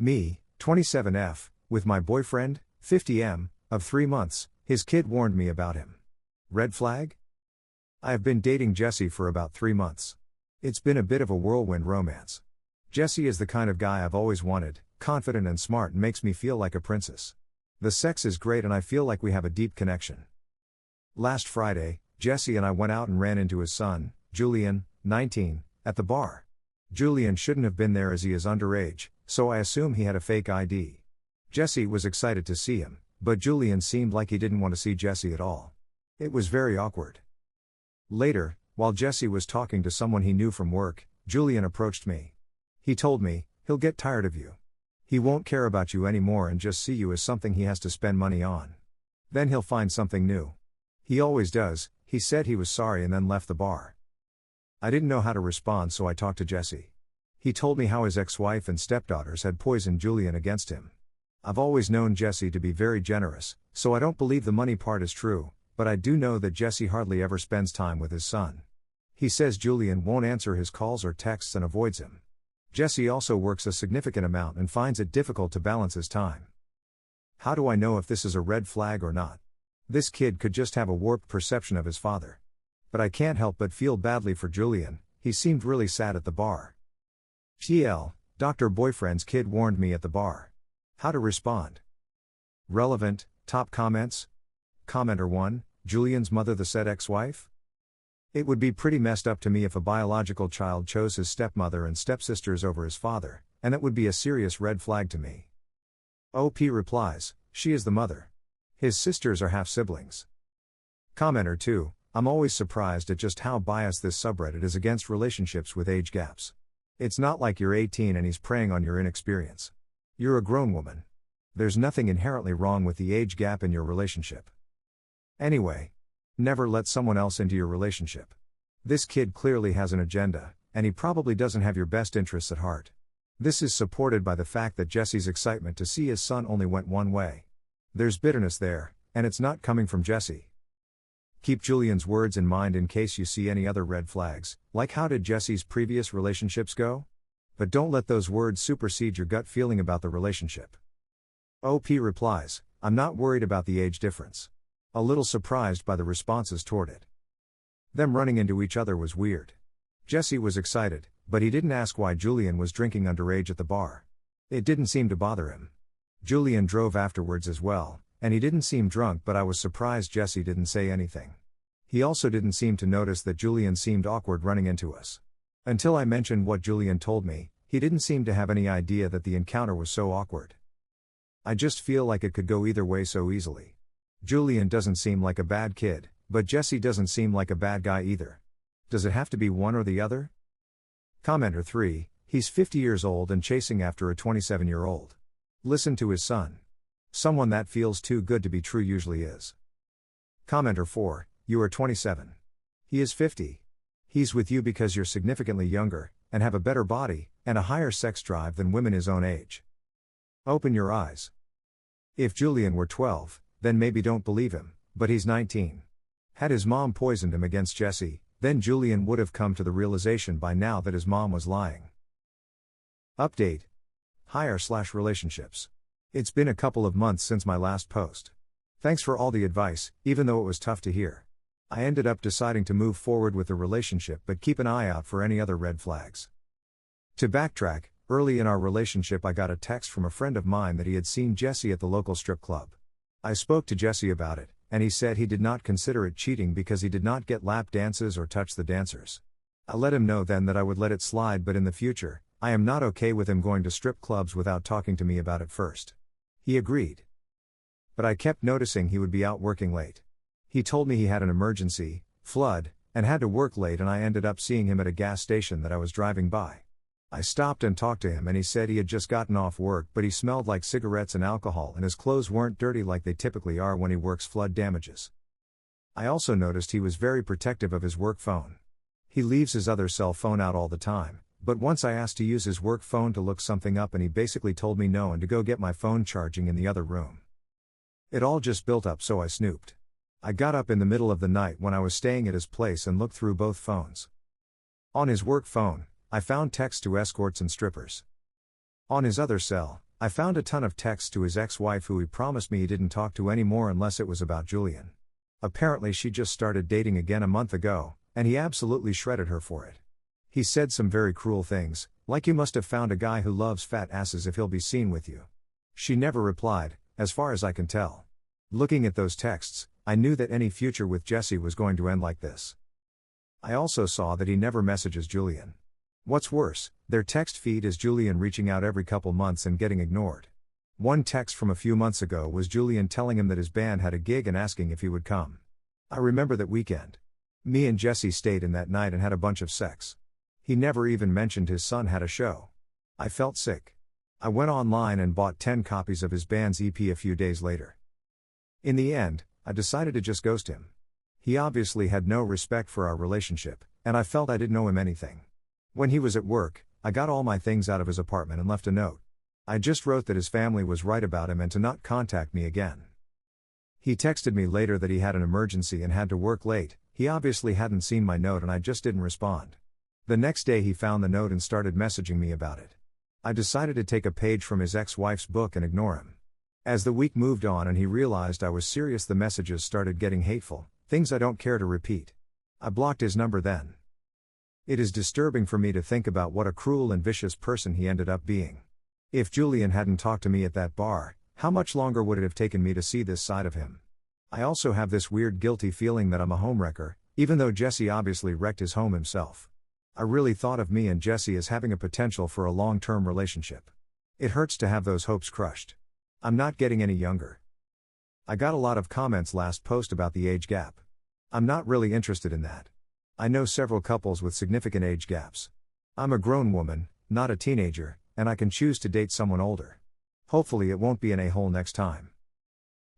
Me, 27F, with my boyfriend, 50M, of 3 months, his kid warned me about him. Red flag? I have been dating Jessie for about 3 months. It's been a bit of a whirlwind romance. Jessie is the kind of guy I've always wanted, confident and smart, and makes me feel like a princess. The sex is great and I feel like we have a deep connection. Last Friday, Jessie and I went out and ran into his son, Julian, 19, at the bar. Julian shouldn't have been there as he is underage, so I assume he had a fake ID. Jessie was excited to see him, but Julian seemed like he didn't want to see Jessie at all. It was very awkward. Later, while Jessie was talking to someone he knew from work, Julian approached me. He told me, he'll get tired of you. He won't care about you anymore and just see you as something he has to spend money on. Then he'll find something new. He always does. He said he was sorry and then left the bar. I didn't know how to respond, so I talked to Jessie. He told me how his ex-wife and stepdaughters had poisoned Julian against him. I've always known Jessie to be very generous, so I don't believe the money part is true, but I do know that Jessie hardly ever spends time with his son. He says Julian won't answer his calls or texts and avoids him. Jessie also works a significant amount and finds it difficult to balance his time. How do I know if this is a red flag or not? This kid could just have a warped perception of his father. But I can't help but feel badly for Julian. He seemed really sad at the bar. TL, Dr. Boyfriend's kid warned me at the bar. How to respond? Relevant, top comments? Commenter 1, Julian's mother the said ex-wife? It would be pretty messed up to me if a biological child chose his stepmother and stepsisters over his father, and that would be a serious red flag to me. OP replies, she is the mother. His sisters are half-siblings. Commenter 2, I'm always surprised at just how biased this subreddit is against relationships with age gaps. It's not like you're 18 and he's preying on your inexperience. You're a grown woman. There's nothing inherently wrong with the age gap in your relationship. Anyway, never let someone else into your relationship. This kid clearly has an agenda, and he probably doesn't have your best interests at heart. This is supported by the fact that Jessie's excitement to see his son only went one way. There's bitterness there, and it's not coming from Jessie. Keep Julian's words in mind in case you see any other red flags, like how did Jessie's previous relationships go? But don't let those words supersede your gut feeling about the relationship. OP replies, I'm not worried about the age difference. A little surprised by the responses toward it. Them running into each other was weird. Jessie was excited, but he didn't ask why Julian was drinking underage at the bar. It didn't seem to bother him. Julian drove afterwards as well, and he didn't seem drunk, but I was surprised Jessie didn't say anything. He also didn't seem to notice that Julian seemed awkward running into us. Until I mentioned what Julian told me, he didn't seem to have any idea that the encounter was so awkward. I just feel like it could go either way so easily. Julian doesn't seem like a bad kid, but Jessie doesn't seem like a bad guy either. Does it have to be one or the other? Commenter 3, he's 50 years old and chasing after a 27-year-old. Listen to his son. Someone that feels too good to be true usually is. Commenter 4, you are 27. He is 50. He's with you because you're significantly younger, and have a better body, and a higher sex drive than women his own age. Open your eyes. If Julian were 12, then maybe don't believe him, but he's 19. Had his mom poisoned him against Jessie, then Julian would have come to the realization by now that his mom was lying. Update. Hire/relationships. It's been a couple of months since my last post. Thanks for all the advice, even though it was tough to hear. I ended up deciding to move forward with the relationship, but keep an eye out for any other red flags. To backtrack, early in our relationship I got a text from a friend of mine that he had seen Jessie at the local strip club. I spoke to Jessie about it, and he said he did not consider it cheating because he did not get lap dances or touch the dancers. I let him know then that I would let it slide, but in the future, I am not okay with him going to strip clubs without talking to me about it first. He agreed. But I kept noticing he would be out working late. He told me he had an emergency, flood, and had to work late, and I ended up seeing him at a gas station that I was driving by. I stopped and talked to him and he said he had just gotten off work, but he smelled like cigarettes and alcohol and his clothes weren't dirty like they typically are when he works flood damages. I also noticed he was very protective of his work phone. He leaves his other cell phone out all the time, but once I asked to use his work phone to look something up and he basically told me no and to go get my phone charging in the other room. It all just built up, so I snooped. I got up in the middle of the night when I was staying at his place and looked through both phones. On his work phone, I found texts to escorts and strippers. On his other cell, I found a ton of texts to his ex-wife who he promised me he didn't talk to anymore unless it was about Julian. Apparently she just started dating again a month ago, and he absolutely shredded her for it. He said some very cruel things, like you must have found a guy who loves fat asses if he'll be seen with you. She never replied, as far as I can tell. Looking at those texts, I knew that any future with Jessie was going to end like this. I also saw that he never messages Julian. What's worse, their text feed is Julian reaching out every couple months and getting ignored. One text from a few months ago was Julian telling him that his band had a gig and asking if he would come. I remember that weekend. Me and Jessie stayed in that night and had a bunch of sex. He never even mentioned his son had a show. I felt sick. I went online and bought 10 copies of his band's EP a few days later. In the end, I decided to just ghost him. He obviously had no respect for our relationship, and I felt I didn't owe him anything. When he was at work, I got all my things out of his apartment and left a note. I just wrote that his family was right about him and to not contact me again. He texted me later that he had an emergency and had to work late. He obviously hadn't seen my note and I just didn't respond. The next day he found the note and started messaging me about it. I decided to take a page from his ex-wife's book and ignore him. As the week moved on and he realized I was serious, the messages started getting hateful, things I don't care to repeat. I blocked his number then. It is disturbing for me to think about what a cruel and vicious person he ended up being. If Julian hadn't talked to me at that bar, how much longer would it have taken me to see this side of him? I also have this weird guilty feeling that I'm a homewrecker, even though Jessie obviously wrecked his home himself. I really thought of me and Jessie as having a potential for a long-term relationship. It hurts to have those hopes crushed. I'm not getting any younger. I got a lot of comments last post about the age gap. I'm not really interested in that. I know several couples with significant age gaps. I'm a grown woman, not a teenager, and I can choose to date someone older. Hopefully it won't be an a-hole next time.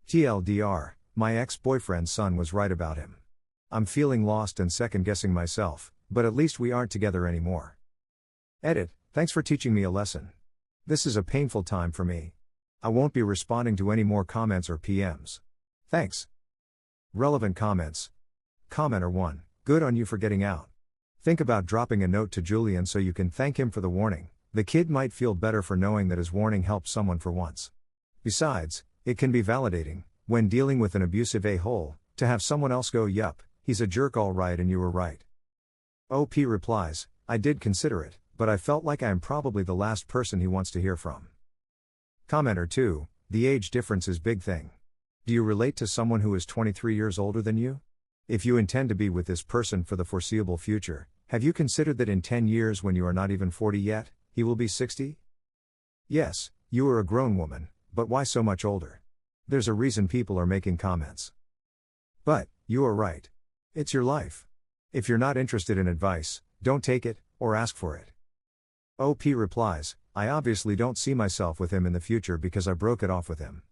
TLDR, my ex-boyfriend's son was right about him. I'm feeling lost and second-guessing myself, but at least we aren't together anymore. Edit, thanks for teaching me a lesson. This is a painful time for me. I won't be responding to any more comments or PMs. Thanks. Relevant comments. Commenter 1. Good on you for getting out. Think about dropping a note to Julian so you can thank him for the warning. The kid might feel better for knowing that his warning helped someone for once. Besides, it can be validating, when dealing with an abusive a-hole, to have someone else go, yup, he's a jerk alright and you were right. OP replies, I did consider it, but I felt like I am probably the last person he wants to hear from. Commenter 2, the age difference is big thing. Do you relate to someone who is 23 years older than you? If you intend to be with this person for the foreseeable future, have you considered that in 10 years when you are not even 40 yet, he will be 60? Yes, you are a grown woman, but why so much older? There's a reason people are making comments. But, you are right. It's your life. If you're not interested in advice, don't take it, or ask for it. OP replies, I obviously don't see myself with him in the future because I broke it off with him.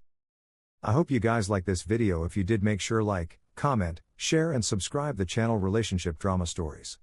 I hope you guys like this video. If you did, make sure like, comment, share and subscribe the channel Relationship Drama Stories.